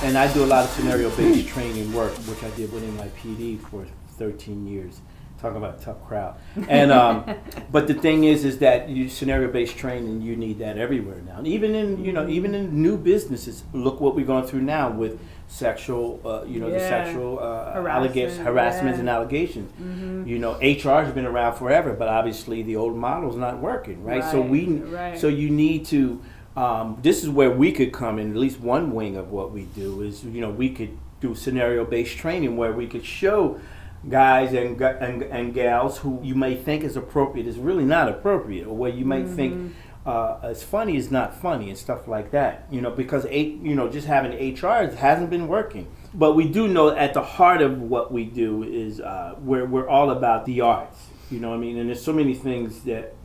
and I do a lot of scenario-based training work, which I did with NYPD for 13 years. Talk about a tough crowd. And but the thing is that you scenario-based training, you need that everywhere now. And even in even in new businesses, look what we're going through now with sexual the sexual harassment and allegations. HR has been around forever, but obviously the old model's not working, right? So you need to. This is where we could come in. At least one wing of what we do is we could do scenario-based training where we could show guys and gals who you may think is appropriate is really not appropriate, or where you might think as funny is not funny and stuff like that. Because just having HR hasn't been working. But we do know at the heart of what we do is we're all about the arts. And there's so many things that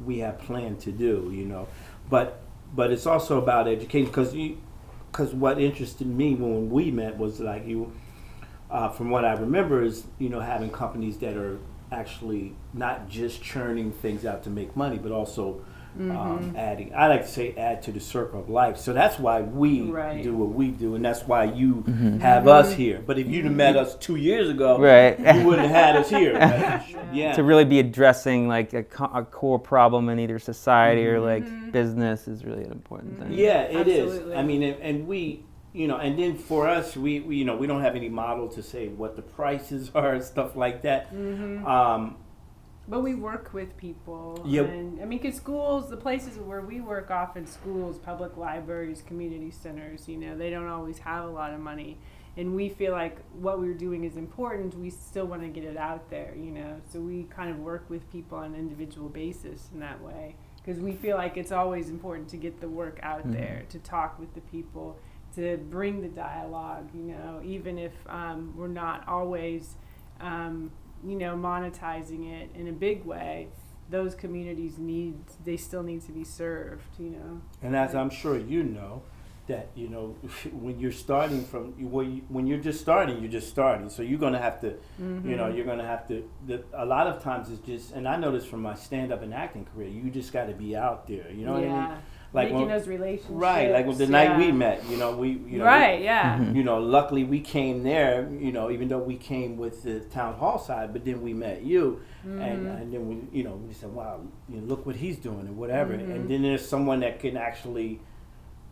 we have planned to do. But it's also about education, because what interested me when we met was like from what I remember is having companies that are actually not just churning things out to make money, but also adding. I like to say add to the circle of life. So that's why we do what we do, and that's why you have us here. But if you'd have met us 2 years ago, you wouldn't have had us here. Right? Yeah. To really be addressing like a core problem in either society or like business is really an important thing. Yeah, it is. I mean, and we. And then for us, we we don't have any model to say what the prices are and stuff like that. But we work with people. Yep. And because schools, the places where we work, often schools, public libraries, community centers, they don't always have a lot of money. And we feel like what we're doing is important. We still want to get it out there, So we kind of work with people on an individual basis in that way. Because we feel like it's always important to get the work out there, to talk with the people, to bring the dialogue, even if we're not always, monetizing it in a big way. Those communities they still need to be served, And as I'm sure that when you're starting from when you're just starting. So you're gonna have to, you're gonna have to. A lot of times it's just, and I know this from my stand-up and acting career. You just got to be out there. You know what I mean? Like making those relationships. Right, like the night we met, luckily we came there, even though we came with the town hall side, but then we met you, and then we said, wow, look what he's doing and whatever, and then there's someone that can actually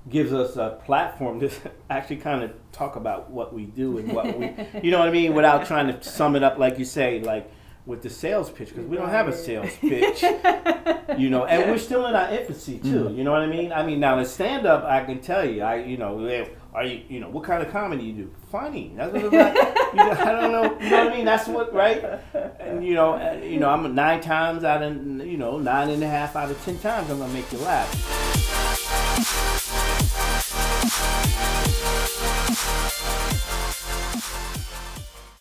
gives us a platform to actually kind of talk about what we do and what we, what I mean, without trying to sum it up like you say, like with the sales pitch, because we don't have a sales pitch, and we're still in our infancy too. You know what I mean? I mean, now in stand up, I can tell you, are you, what kind of comedy you do? Funny. That's what it's like. I don't know. You know what I mean? That's what, right? And I'm 9 times out of 9.5 out of 10 times I'm gonna make you laugh.